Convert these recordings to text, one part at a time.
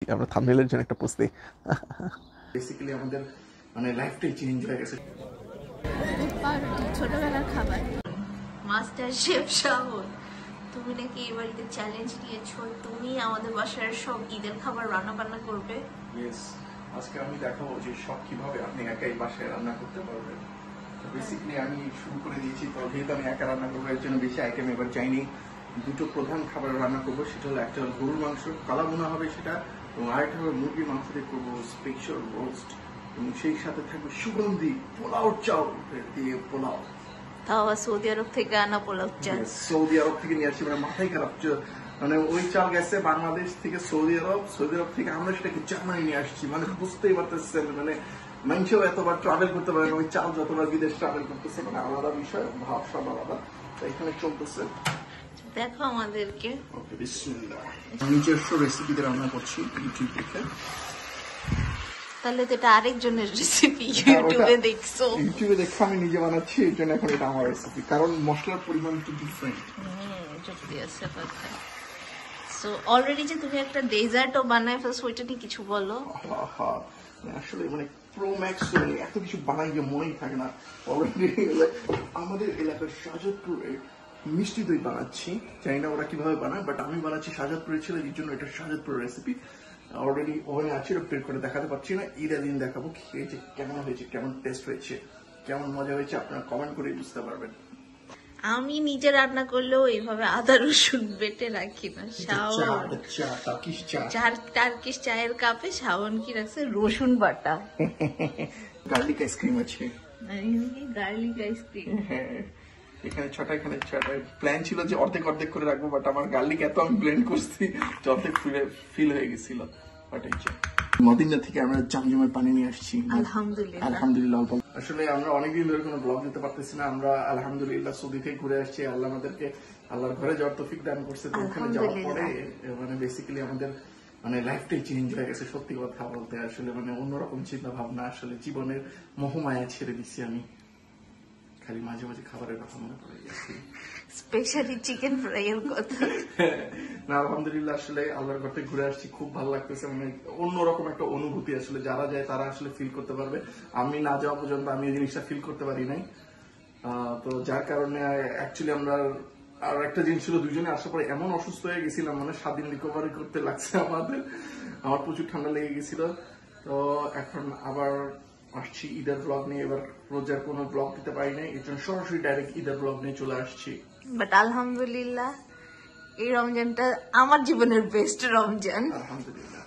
আমরা থাম্বনেলের জন্য একটা পোস্ট দেই। বেসিক্যালি আমাদের মানে লাইফটাই চেঞ্জ হয়ে গেছে। ছোটবেলার খাবার মাস্টার শেফ শাওন, তুমি নাকি এই বাড়িতে চ্যালেঞ্জ নিয়েছো, তুমি আমাদের বাসার সব ঈদের খাবার রান্না বান্না করবে। ইয়েস, আজকে আমি দেখাবো যে সব কিভাবে আপনি একাই বাসায় রান্না করতে পারবেন। বেসিক্যালি আমি শুরু করে দিয়েছি, তো যেহেতু আমি একা রান্না করবো এর জন্য বেশি আইটেম এবার চাইনি। দুটো প্রধান খাবার রান্না করবো, সেটা হলো একটা হলো গরুর মাংস কালা বোনা হবে সেটা, এবং আরেকটা হলো মুরগির মাংস দিয়ে করবো স্পেশাল রোস্ট, এবং সেই সাথে থাকবে সুগন্ধি পোলাও চাল দিয়ে পোলাও। তাও সৌদি আরব থেকে আনা পোলাও চাল। সৌদি আরব থেকে নিয়ে আসছি, মানে মাথায় খারাপ, মানে ওই চাল গেছে বাংলাদেশ থেকে সৌদি আরব, সৌদি আরব থেকে আমরা সেটাকে জার্মানি নিয়ে আসছি। মানে বুঝতেই পারতেছেন, মানে মানুষও এতবার ট্রাভেল করতে পারে না, ওই চাল যতবার বিদেশ ট্রাভেল করতেছে, মানে আলাদা বিষয়, ভাব সব আলাদা। তো এখানে চলতেছে, দেখো আমাদেরকে। ওকে বিসমিল্লাহ। নিজস্ব রেসিপিতে রান্না করছি ইউটিউব দেখে। তাহলে তো এটা আরেকজনের রেসিপি, ইউটিউবে দেখছো? ইউটিউবে দেখে আমি নিজে বানাচ্ছি, এর জন্য এখন এটা আমার রেসিপি, কারণ মশলার পরিমাণ একটু ডিফারেন্ট। সো অলরেডি যে তুমি একটা ডেজার্টও বানায় ফেলছো, ওইটা নিয়ে কিছু বলো। আসলে মানে প্রো ম্যাক্স এত কিছু বানাই গিয়ে মনেই থাকে না। অলরেডি আমাদের এলাকার শাহজাদপুরে মিষ্টি দই বানাচ্ছি, জানি না ওরা কিভাবে বানায়, বাট আমি বানাচ্ছি শাহজাদপুরের ছেলেদের জন্য, এটা শাহজাদপুরের রেসিপি। অলরেডি ওভেনে আছে, এটা বের করে দেখাতে পারছি না, ঈদের দিন দেখাবো খেয়েছে কেমন হয়েছে, কেমন টেস্ট হয়েছে, কেমন মজা হয়েছে, আপনারা কমেন্ট করে বুঝতে পারবেন। আমি নিজে রান্না করলেও এইভাবে আদা রসুন বেটে রাখি না। শাওন টার্কিশ চায়ের কাপে শাওন কি রাখছে, রসুন বাটা। গার্লিক আইসক্রিম আছে, গার্লিক আইসক্রিম। এখানে ছটা, এখানে ছটা। প্ল্যান ছিল যে অর্ধেক অর্ধেক করে রাখবো, বাট আমার গার্লিক এত আমি ব্লেন্ড করছি যে অর্ধেক ফিল হয়ে গেছিল। মদিনা থেকে আমরা জমজমের পানি নিয়ে আসছি, আলহামদুলিল্লাহ। আসলে আমরা অনেকদিন ধরে কোনো ব্লগ দিতে পারতেছি না, আমরা আলহামদুলিল্লাহ সৌদি থেকে ঘুরে আসছি। আল্লাহ আমাদেরকে আল্লাহর ঘরে যাওয়ার তৌফিক দান করছে। তো ওখানে যাওয়ার পরে মানে বেসিক্যালি আমাদের মানে লাইফটাই চেঞ্জ হয়ে গেছে। সত্যি কথা বলতে আসলে মানে অন্যরকম চিন্তা ভাবনা, আসলে জীবনের মোহমায়া ছেড়ে দিচ্ছি আমি। খালি মাঝে মাঝে খাবারের কথা মনে পড়ে গেছে, স্পেশালি চিকেন ফ্রাই এর কথা। না আলহামদুলিল্লাহ, আসলে আল্লাহর ঘর থেকে ঘুরে আসছি, খুব ভালো লাগতেছে। মানে অন্যরকম একটা অনুভূতি, আসলে যারা যায় তারা আসলে ফিল করতে পারবে। আমি না যাওয়া পর্যন্ত আমি এই জিনিসটা ফিল করতে পারি নাই। তো যার কারণে অ্যাকচুয়ালি আমরা আর একটা জিনিস ছিল, দুজনে আসার পরে এমন অসুস্থ হয়ে গেছিলাম, মানে 7 দিন রিকভারি করতে লাগছে আমাদের। আমার প্রচুর ঠান্ডা লেগে গেছিল। তো এখন আবার আসছি ঈদের ব্লগ নিয়ে। এবার রোজার কোনো ব্লগ দিতে পারি নাই, এর জন্য সরাসরি ডাইরেক্ট ঈদের ব্লগ নিয়ে চলে আসছি। বাট আলহামদুলিল্লাহ এই রমজানটা আমার জীবনের বেস্ট রমজান, আলহামদুলিল্লাহ।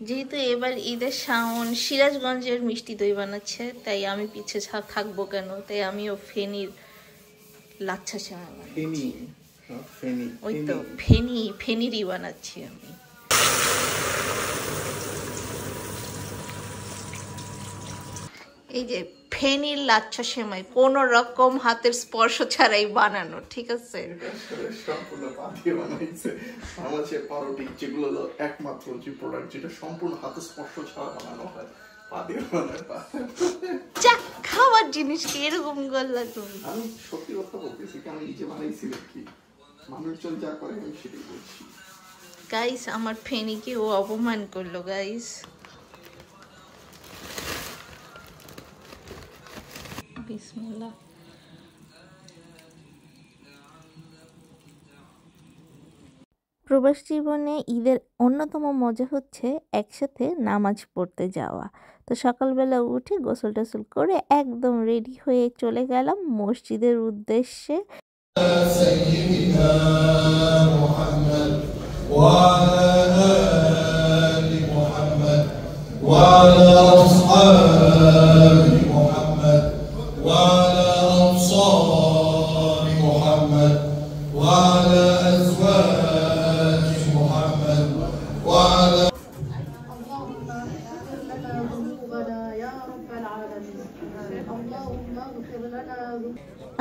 যেহেতু এবার ঈদের শাওন সিরাজগঞ্জের মিষ্টি দই বানাচ্ছে, তাই আমি পিছে থাকবো কেন, তাই আমিও ফেনীর লাচ্ছা সেমাই বানাচ্ছি। ওই তো ফেনীরই বানাচ্ছি আমি। এই যে ফেনীর লাচ্ছা সেমাই কোন রকম হাতের স্পর্শ ছাড়াই বানানো, ঠিক আছে? সম্পূর্ণ পা দিয়ে বানাইছে। বাংলাদেশের পাউরুটি যেগুলো হলো একমাত্র যে প্রোডাক্ট যেটা সম্পূর্ণ হাতে স্পর্শ ছাড়া বানানো হয়, পা দিয়ে বানায়। যা খাওয়ার জিনিস কি এরকম গল্লা তুমি? আমি সত্যি কথা বলতেছি, আমি নিজে বানাইছি কি, মানুষজন যা করে আমি সেটাই বলছি। গাইস আমার ফেনীকে ও অপমান করলো গাইস। বিসমিল্লাহ। প্রবাস জীবনে ঈদের অন্যতম মজা হচ্ছে একসাথে নামাজ পড়তে যাওয়া। তো সকালবেলা উঠে গোসল টোসল করে একদম রেডি হয়ে চলে গেলাম মসজিদের উদ্দেশ্যে।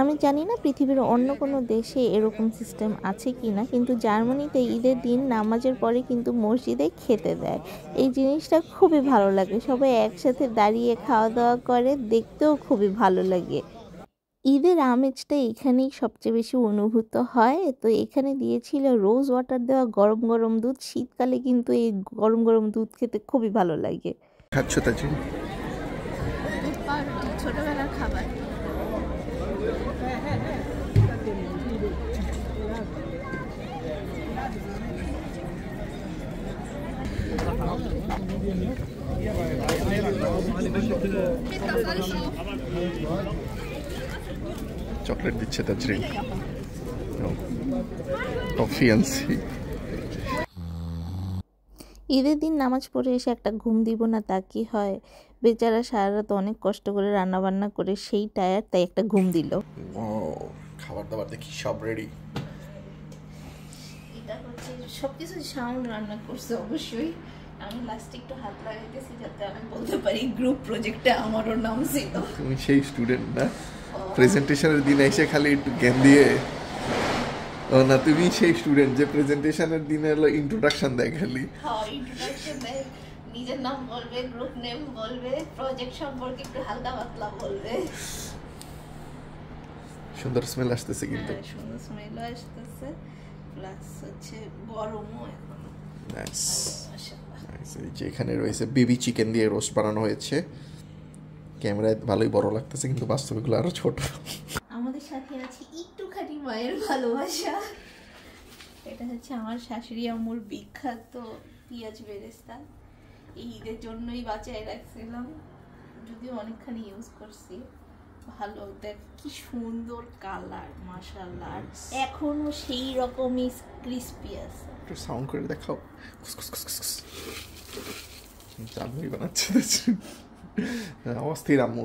আমি জানি না পৃথিবীর অন্য কোনো দেশে এরকম সিস্টেম আছে কি না, কিন্তু জার্মানিতে ঈদের দিন নামাজের পরে কিন্তু মসজিদে খেতে দেয়। এই জিনিসটা খুবই ভালো লাগে, সবাই একসাথে দাঁড়িয়ে খাওয়া দাওয়া করে, দেখতেও খুবই ভালো লাগে। ঈদের আমেজটা এখানেই সবচেয়ে বেশি অনুভূত হয়। তো এখানে দিয়েছিল রোজ ওয়াটার দেওয়া গরম গরম দুধ। শীতকালে কিন্তু এই গরম গরম দুধ খেতে খুবই ভালো লাগে। খাচ্ছ তাজিন? ছোটবেলার খাবার। চকলেট দিচ্ছে তাজরিন, কফি আনছি। ঈদের দিন নামাজ পড়ে এসে একটা ঘুম দিব না তা কি হয়? বেচারা সারা রাত অনেক কষ্ট করে রান্না বান্না করে সেই টায়ার, তাই একটা ঘুম দিল। খাবার দাবার দেখি সব রেডি। এটা হচ্ছে সবকিছু সাউন্ড রান্না করছে অবশ্যই। আমি লাস্টে একটু হাত লাগাইতেছি যাতে আমি বলতে পারি গ্রুপ প্রজেক্টে আমারও নাম ছিল। তুমি সেই স্টুডেন্ট না প্রেজেন্টেশনের দিন এসে খালি একটু জ্ঞান দিয়ে? ও না, তুমি সেই স্টুডেন্ট যে প্রেজেন্টেশনের দিনে হলো ইন্ট্রোডাকশন দেয় খালি। হ্যাঁ, ইন্ট্রোডাকশন দেয়, নিজের নাম বলবে, গ্রুপ নেম বলবে, প্রজেক্ট সম্পর্কে একটু হালকা পাতলা বলবে। সুন্দর স্মেল আসতেছে কিন্তু। সুন্দর স্মেল আসতেছে, প্লাস হচ্ছে গরমও এখন। নাইস। এই যে এখানে রয়েছে বেবি চিকেন দিয়ে রোস্ট বানানো হয়েছে। ক্যামেরায় ভালোই বড় লাগতেছে কিন্তু বাস্তবে এগুলো আরো ছোট। আমাদের সাথে আছে একটুখানি মায়ের ভালোবাসা। এটা হচ্ছে আমার শাশুড়ি আম্মুর বিখ্যাত পেঁয়াজ বেরেস্তা। এই ঈদের জন্যই বাঁচায় রাখছিলাম, যদিও অনেকখানি ইউজ করছি। ভালো, দেখ কি সুন্দর কালার, মাশাআল্লাহ। এখনো সেই রকমই ক্রিস্পি আছে। একটু সাউন্ড করে দেখাও। জানুই বানাচ্ছে অস্থির। আম্মু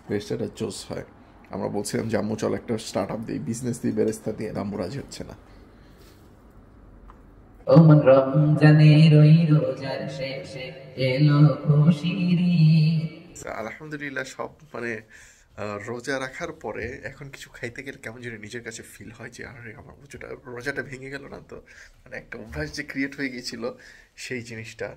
বেরেস্তাটা জোস হয়। আমরা বলছিলাম যে আম্মু চল একটা স্টার্ট আপ দিই, বিজনেস দিই বেরেস্তা দিয়ে, আম্মু রাজি হচ্ছে না। ওমন রমজানের ওই রোজার শেষে এলো খুশির ঈদ। আলহামদুলিল্লাহ সব মানে রোজা রাখার পরে এখন কিছু খাইতে গেলে কেমন যেন নিজের কাছে ফিল হয় যে আরে আমার রোজাটা ভেঙে গেল না তো। মানে একটা অভ্যাস যে ক্রিয়েট হয়ে গিয়েছিল সেই জিনিসটা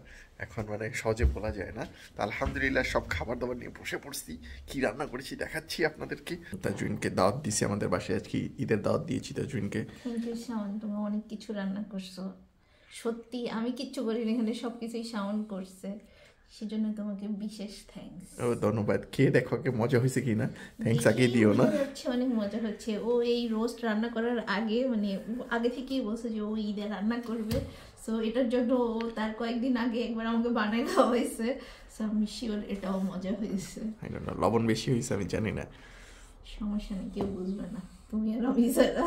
এখন মানে সহজে বলা যায় না। তো আলহামদুলিল্লাহ সব খাবার দাবার নিয়ে বসে পড়ছি, কি রান্না করেছি দেখাচ্ছি আপনাদেরকে। তাজুইনকে দাওয়াত দিছি আমাদের বাসায়, আজকে ঈদের দাওয়াত দিয়েছি তাজুইনকে। তুমি অনেক কিছু রান্না করছো, সত্যি আমি কিচ্ছু করিনি, এখানে সবকিছুই সাউন্ড করছে, সেজন্য তোমাকে বিশেষ থ্যাঙ্কস। ও ধন্যবাদ। খেয়ে দেখো কে মজা হয়েছে কিনা, থ্যাঙ্কস আগে দিও না। অনেক মজা হচ্ছে। ও এই রোস্ট রান্না করার আগে মানে আগে থেকেই বলছে যে ও ঈদে রান্না করবে, সো এটার জন্য ও তার কয়েকদিন আগে একবার আমাকে বানাই দেওয়া হয়েছে। সো আমি শিওর এটাও মজা হয়েছে। লবণ বেশি হয়েছে আমি জানি না, সমস্যা নেই, কেউ বুঝবে না, তুমি আর আমি ছাড়া।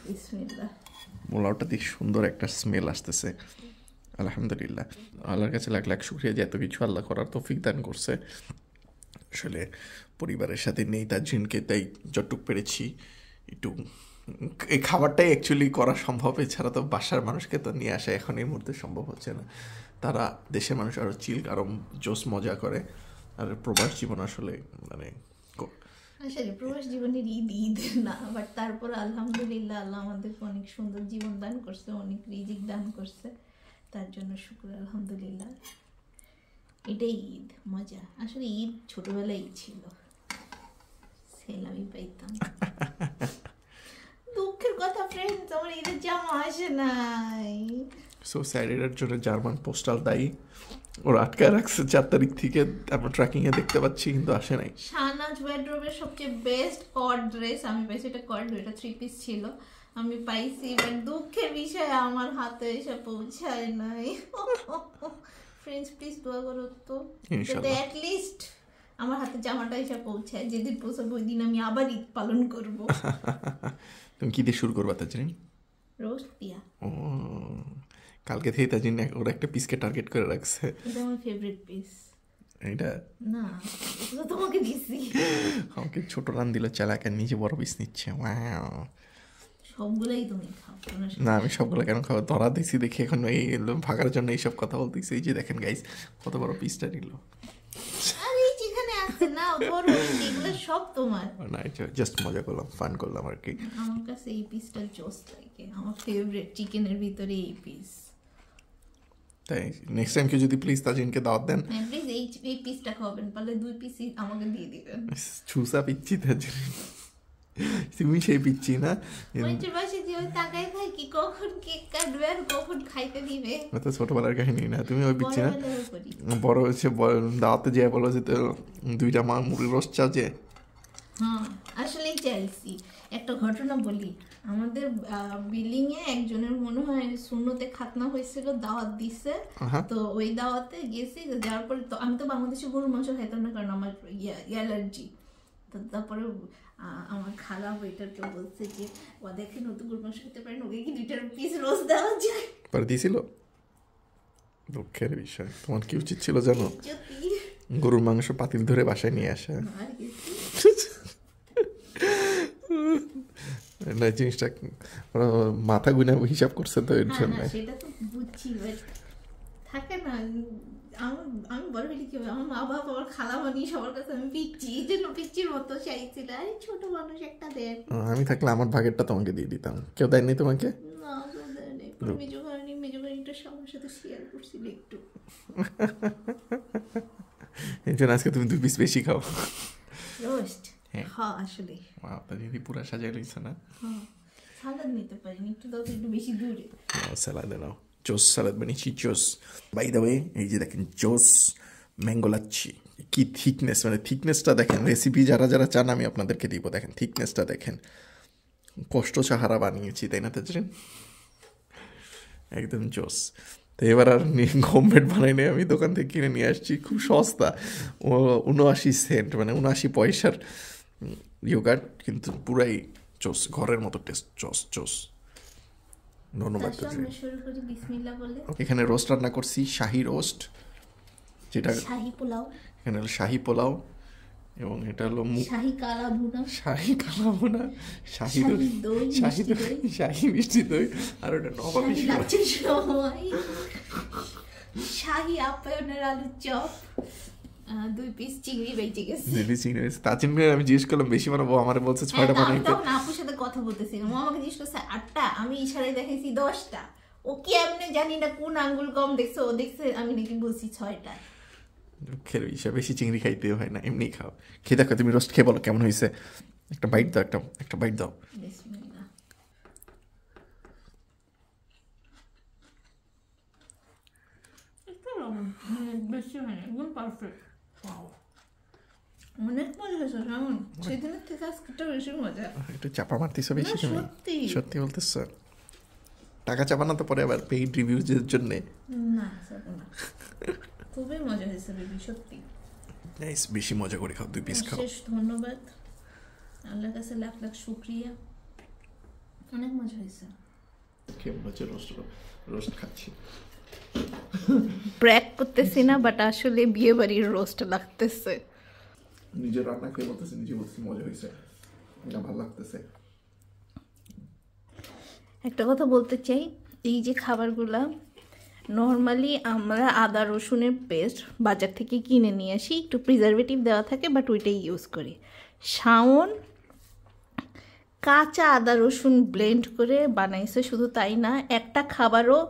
বিসমিল্লাহ। মোলাওটা দিয়ে সুন্দর একটা স্মেল আসতেছে। আলহামদুলিল্লাহ, আল্লাহর কাছে লাখ লাখ শুকরিয়া যে এত কিছু আল্লাহ করার তৌফিক দান করছে। আসলে পরিবারের সাথে নেই তাজরিনকে, তাই যতটুক পেরেছি একটু এই খাবারটাই অ্যাকচুয়ালি করা সম্ভব। এছাড়া তো বাসার মানুষকে তো নিয়ে আসা এখন এই মুহূর্তে সম্ভব হচ্ছে না। তারা দেশের মানুষ আরও চিল, আরও জোস মজা করে। আর প্রবাস জীবন আসলে মানে আসলে প্রবাস জীবনের ঈদ ঈদ না, বাট তারপর আলহামদুলিল্লাহ আল্লাহ আমাদেরকে অনেক সুন্দর জীবন দান করছে, অনেক রিজিক দান করছে, তার জন্য শুকর আলহামদুলিল্লাহ। এটাই ঈদ, মজা। আসলে ঈদ ছোটবেলায় ছিল, সেলামি পাইতাম। দুঃখের কথা ফ্রেন্ডস, আমার ঈদের জামা আসে নাই। সো স্যারিডার জন্য জার্মান পোস্টাল দায়ী, ওরা আটকায় রাখছে 4 তারিখ থেকে, আমরা ট্র্যাকিংয়ে দেখতে পাচ্ছি কিন্তু আসে নাই। শাহনাজ ওয়ার্ড্রোবের সবচেয়ে বেস্ট কট ড্রেস আমি পাইছি, এটা কট, এটা 3 পিস ছিল, আমি পাইছি, বাট দুঃখের বিষয় আমার হাতে এসে পৌঁছায় নাই। ফ্রেন্ডস প্লিজ দোয়া করো তো, যাতে অ্যাট লিস্ট আমার হাতে জামাটা এসে পৌঁছায়। যেদিন পৌঁছাবো ওই দিন আমি আবার ঈদ পালন করব। তুমি কি দিয়ে শুরু করবা তাজরিন? রোস্ট দিয়া। ও কালকে থেকে তাজরিন ওরা একটা পিসকে টার্গেট করে রাখছে। এটা আমার ফেভারিট পিস। এটা না, এটা তোমাকে দিছি। আমাকে ছোট রান দিল চালাক, আর নিজে বড় পিস নিচ্ছে। ওয়াও, সবগুলাই তুমি খাও না আমি সবগুলো কেন খাবো, ধরা দিছি দেখে এখন এই ভাগার জন্য এইসব কথা বলতেছি। এই যে দেখেন গাইস কত বড় পিসটা নিল। আরে যেখানে আছে না ধরো, এগুলো সব তোমার না, জাস্ট মজা করলাম, ফান করলাম আর কি। আমার কাছে এই পিসটা জোস লাগে, আমার ফেভারিট চিকেনের ভিতরে এই পিস। তাই নেক্সট টাইম কেউ যদি প্লিজ তাজিনকে দাওয়াত দেন, প্লিজ এই পিসটা খাওয়াবেন, পারলে 2 পিস আমাকে দিয়ে দিবেন। ছুসা পিচ্ছি তাজিন, তুমি সেই পিচ্ছি না, মনিটর পাশে যে ওই তাকায় থাকি কখন কেক কাটবে আর কখন খাইতে দিবে। তো ছোটবেলার কাহিনী না, তুমি ওই পিচ্ছি না। বড়বেলাও করি। বড় হচ্ছে দাওয়াতে যেয়ে বলো যে তো 2টা মা মুড়ি রোস্ট চাও যে। হ্যাঁ আসলেই চাইছি। একটা ঘটনা বলি, আমাদের বিল্ডিং এ একজনের মনে হয় শূন্যতে খাতনা হয়েছিল, দাওয়াত দিছে। তো ওই দাওয়াতে গেছি, যাওয়ার পরে তো আমি তো বাংলাদেশে গরুর মাংস খাইতাম না, কারণ আমার অ্যালার্জি। তো তারপরে আমার খালা ওয়েটারকে বলছে যে ও দেখে নতুন গরুর মাংস খেতে পারেন, ওকে কি 2টা পিস রোজ দেওয়া যায়? পরে দিয়েছিল। দুঃখের বিষয়, তোমার কি উচিত ছিল জানো, যদি গরুর মাংস পাতিল ধরে বাসায় নিয়ে আসা। আর কিছু না, জিনিসটা ওরা মাথা গুনে হিসাব করছে তো এর জন্য। না সেটা তো বুঝছি, বাট থাকে না আমি বড় হইলে কি হবে, আমার মা বাবা আমার খালা বানিয়ে সবার কাছে আমি পিচ্ছি, এই জন্য পিচ্ছির মতো চাইছিল। আরে ছোট মানুষ একটা দেন আমি থাকলে আমার ভাগেরটা তোমাকে দিয়ে দিতাম, কেউ দেয়নি তোমাকে। না মেজোগাড়িটা সবার সাথে শেয়ার করছিল একটু। এই জন্য আজকে তুমি 2 পিস বেশি খাও। রোস্ট হ্যাঁ। হ্যাঁ আসলে তা যদি পুরা সাজাই রয়েছে না। হ্যাঁ সালাদ নিতে পারিনি, একটু দাও তো, একটু বেশি দূরে। স্যালাদে নাও, জোস স্যালাদ বানিয়েছি, জোস। বাই দ্য ওয়ে, এই যে দেখেন জোস ম্যাঙ্গো লাচ্ছি, কি থিকনেস, মানে থিকনেসটা দেখেন। রেসিপি যারা যারা চান আমি আপনাদেরকে দিব, দেখেন থিকনেসটা দেখেন, কষ্ট সাহারা বানিয়েছি, তাই না তাজরিন? একদম জোস। তো এবার আর হোমমেড বানাই নেই, আমি দোকান থেকে কিনে নিয়ে আসছি, খুব সস্তা, 79 সেন্ট, মানে 79 পয়সার ইয়োগার্ট, কিন্তু পুরাই জোস, ঘরের মতো টেস্ট, জোস জোস। ধন্যবাদ। আমরা শুরু করি বিসমিল্লাহ বলে। এখানে রোস্ট রান্না করছি, শাহি রোস্ট, যেটা শাহি পোলাও, এখানে হলো শাহি পোলাও, এবং এটা হলো শাহি কালা ভুনা, শাহি কালাভুনা, শাহি দই, শাহি দই, শাহি মিষ্টি দই, আর ওটা নবাবি শাহি লাচ্ছির সময়, শাহি আপ্যায়নের আলুর চপ, 2 পিস চিংড়ি বেঁচে গেছে। তাজিন ভাই আমি জিজ্ঞেস করলাম বেশি বানাবো, আমার বলছে 6টা বানাইতে। তখন আপুর সাথে কথা বলতেছিলাম, ও আমাকে জিজ্ঞেস করছে 8টা, আমি ইশারায় দেখাইছি 10টা। ও কি এমনি জানি না কোন আঙ্গুল কম দেখছে, ও দেখছে আমি নাকি বলছি 6টা। দুঃখের বিষয়, বেশি চিংড়ি খাইতে হয় না, এমনি খাও। খেয়ে দেখো, তুমি রোস্ট খেয়ে বলো কেমন হয়েছে, একটা বাইট দাও, একটা বাইট দাও। বিসমিল্লাহ। একটু বেশি হয় না, একদম পারফেক্ট। অনেক মজা হয়েছে কেমন, সেদিনের থেকে আজকেটা বেশি মজা। একটু চাপা মারতেছো বেশি তুমি, সত্যি সত্যি বলতেছো? টাকা চাপা না তো পরে আবার পেইড রিভিউজের জন্য। না স্যার না, খুবই মজা হয়েছে বেবি, সত্যি। নাইস, বেশি মজা করে খাও, 2 পিস খাও। অশেষ ধন্যবাদ, আল্লাহর কাছে লাখ লাখ শুকরিয়া, অনেক মজা হয়েছে। কেমন হচ্ছে রোস্ট খাচ্ছি, ব্র্যাক করতেছি না, বাট আসলে বিয়ে বাড়ির রোস্ট লাগতেছে। নিজের রান্না খেয়ে বলতেছি, নিজে বলতেছি মজা হয়েছে, এটা ভালো লাগতেছে। একটা কথা বলতে চাই, এই যে খাবারগুলা নর্মালি আমরা আদা রসুনের পেস্ট বাজার থেকে কিনে নিয়ে আসি, একটু প্রিজারভেটিভ দেওয়া থাকে, বাট ওইটাই ইউজ করি। শাওন কাঁচা আদা রসুন ব্লেন্ড করে বানাইছে, শুধু তাই না, একটা খাবারও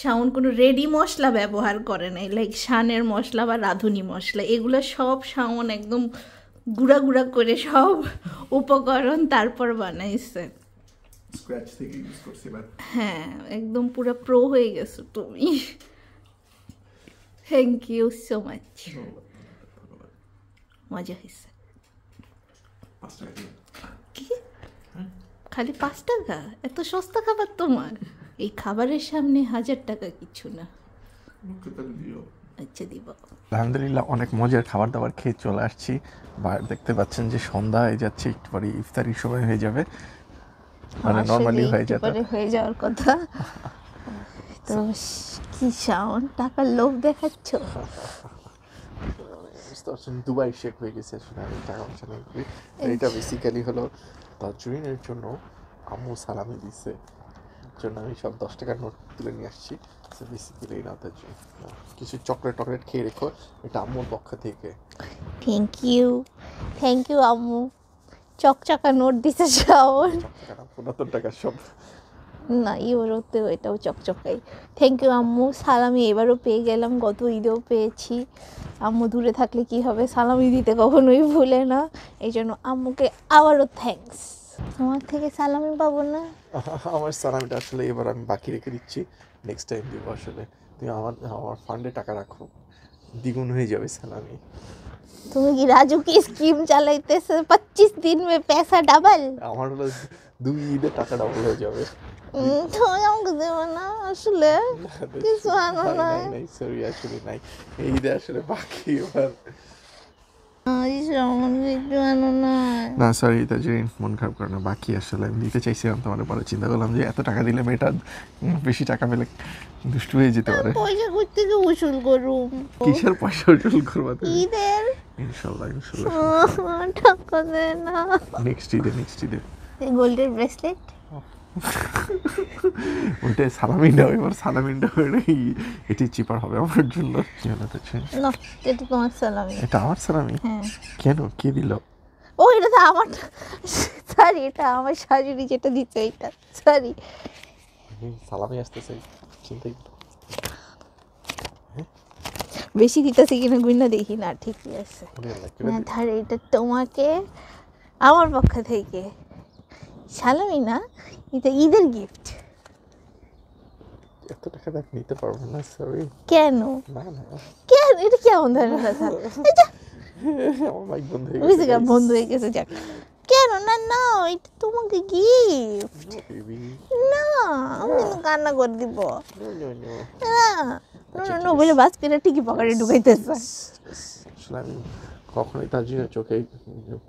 শাওন কোনো রেডি মশলা ব্যবহার করে নাই, লাইক শানের মশলা বা রাঁধুনি মশলা, এগুলো সব শাওন একদম গুঁড়া গুঁড়া করে সব উপকরণ তারপর বানাইছে। স্ক্র্যাচ থেকে ইউজ করছি এবার। হ্যাঁ একদম পুরো প্রো হয়ে গেছো তুমি, থ্যাংক ইউ সো মাচ, মজা হয়েছে। 5 টাকা দিও। কি খালি 5 টাকা? এত সস্তা খাবার তোমার? এই খাবারের সামনে 1000 টাকা কিছু না। মুখে তাহলে দিও। আচ্ছা দিব। আলহামদুলিল্লাহ অনেক মজার খাবার দাবার খেয়ে চলে আসছি, দেখতে পাচ্ছেন যে সন্ধ্যা হয়ে যাচ্ছে, একটু পরে ইফতারির সময় হয়ে যাবে, মানে নরমালি হয়ে যেত, হয়ে যাওয়ার কথা। তো কি শাওন টাকার লোভ দেখাচ্ছ? দুবাই শেক হয়ে গেছে, আসলে আমি টাকা পয়সা নেই। এটা বেসিক্যালি হলো তাজরিনের জন্য আম্মু সালামি দিচ্ছে, জন্য আমি সব 10 টাকার নোট তুলে নিয়ে আসছি। বেসিক্যালি না, তাজরিন কিছু চকলেট খেয়ে রেখো, এটা আম্মুর পক্ষ থেকে। থ্যাংক ইউ আম্মু, চকচকা নোট দিছে শাওন। 15 টাকা সব না ইউরোতে এটাও চকচকাই। থ্যাংক ইউ আম্মু, সালামি এবারও পেয়ে গেলাম, গত ঈদেও পেয়েছি। আম্মু দূরে থাকলে কি হবে, সালামি দিতে কখনোই ভুলে না, এই জন্য আম্মুকে আবারও থ্যাঙ্কস। তোমার থেকে সালামি পাবো না? আমার সালামিটা আসলে এবার আমি বাকি রেখে দিচ্ছি, নেক্সট টাইম দিব। আসলে তুমি আমার ফান্ডে টাকা রাখো, দ্বিগুণ হয়ে যাবে সালামি। তুমি কি রাজু কি স্কিম চালাইতেছে 25 দিন মে পয়সা ডাবল? আমার হলো 2 ঈদে টাকা ডাবল হয়ে যাবে। তুমি আমাকে দেবো না আসলে? কিছু আনো নাই? নাই সরি, আসলে নাই, এই ঈদে আসলে বাকি এবার। কিছু আনো নাই? না সরি তাজরিন, মন খারাপ করে না, বাকি আসলে আমি দিতে চাইছিলাম তোমার, পরে চিন্তা করলাম যে এত টাকা দিলে মেয়েটা বেশি টাকা পেলে দুষ্টু হয়ে যেতে পারে। পয়সা কই থেকে উসুল করুম? কিসের পয়সা উসুল করবা তুমি? ঈদের ইনশাল্লাহ টাকা দে না। নেক্সট ঈদে গোল্ডের ব্রেসলেট ওইটা সালামিনটা, এবার সালামিনটা এটি চিপার হবে আমার জন্য। না, এটা তোমার সালামি। এটা আমার সালামি? হ্যাঁ। কেন, কে দিল? ও এটা তো আমার, সরি এটা আমার শাশুড়ি যেটা দিচ্ছে, এটা সরি। সালামি আসতেছে, চিন্তাই বেশি দিতেছে কিনা গুইনা দেখি না, ঠিকই আছে। না ধর এটা তোমাকে আমার পক্ষ থেকে সালামি না, এটা ঈদের গিফট। এত টাকা দেখ নিতে পারবো না, সরি। কেন না না, কেন, এটা কেমন ধরনের কথা? আমার মাইক বন্ধ হয়ে বুঝতে গেছে। বন্ধ হয়ে গেছে, যাক। কেন না, না এটা তোমাকে গিফট না, আমি কিন্তু কান্না করে দিব না। নো বলে বাস করে ঠিকই পকেটে ঢুকাইতেছে। আসলে আমি কখনোই তার জন্য চোখে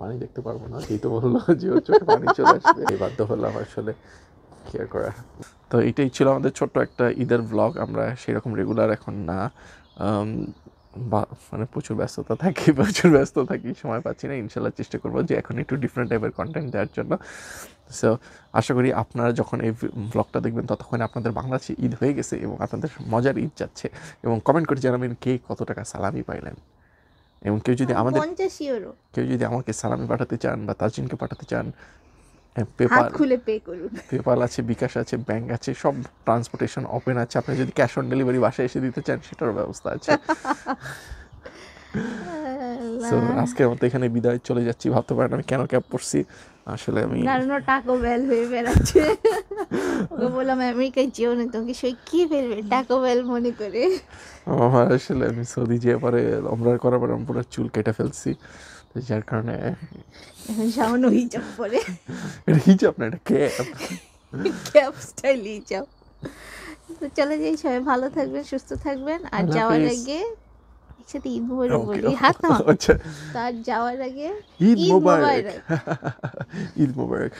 পানি দেখতে পারবো না, এই তো বললো যে ওর চোখে পানি চলে আসবে, বাধ্য হলাম আসলে কেয়ার করা। তো এটাই ছিল আমাদের ছোট্ট একটা ঈদের ব্লগ। আমরা সেরকম রেগুলার এখন না, মানে প্রচুর ব্যস্ততা থাকি, সময় পাচ্ছি না। ইনশাল্লাহ চেষ্টা করবো যে এখন একটু ডিফারেন্ট টাইপের কন্টেন্ট দেওয়ার জন্য। সো আশা করি আপনারা যখন এই ব্লগটা দেখবেন ততক্ষণ আপনাদের বাংলাদেশে ঈদ হয়ে গেছে এবং আপনাদের মজার ঈদ যাচ্ছে, এবং কমেন্ট করে জানাবেন কে কত টাকা সালামি পাইলেন। এবং কেউ যদি আমাকে সালামি পাঠাতে চান বা তাজিনকে পাঠাতে চান, পেপাল আছে, বিকাশ আছে, ব্যাংক আছে, সব ট্রান্সপোর্টেশন ওপেন আছে। আপনি যদি ক্যাশ অন ডেলিভারি বাসায় এসে দিতে চান সেটারও ব্যবস্থা আছে। সো আজকের মতো এখানে বিদায়, চলে যাচ্ছি। ভাবতে পারেন আমি কেন ক্যাব পড়ছি, আসলে আমি টাকো বেল হয়ে বেড়াচ্ছে। ওকে বললাম আমেরিকায় যেও না, তোমাকে সই কি ফেলবে টাকো বেল মনে করে। আমার আসলে আমি সৌদি যেয়ে পরে ওমরা করার পরে আমি পুরো চুল কেটে ফেলছি, যার কারণে সামান্য হিজাব পরে। এটা হিজাব না, এটা ক্যাপ স্টাইল হিজাব। তো চলে যাই, সবাই ভালো থাকবেন, সুস্থ থাকবেন। আর যাওয়ার আগে একসাথে ঈদ মোবারক বলি, হাত না। তার যাওয়ার আগে ঈদ মোবারক। ঈদ মোবারক।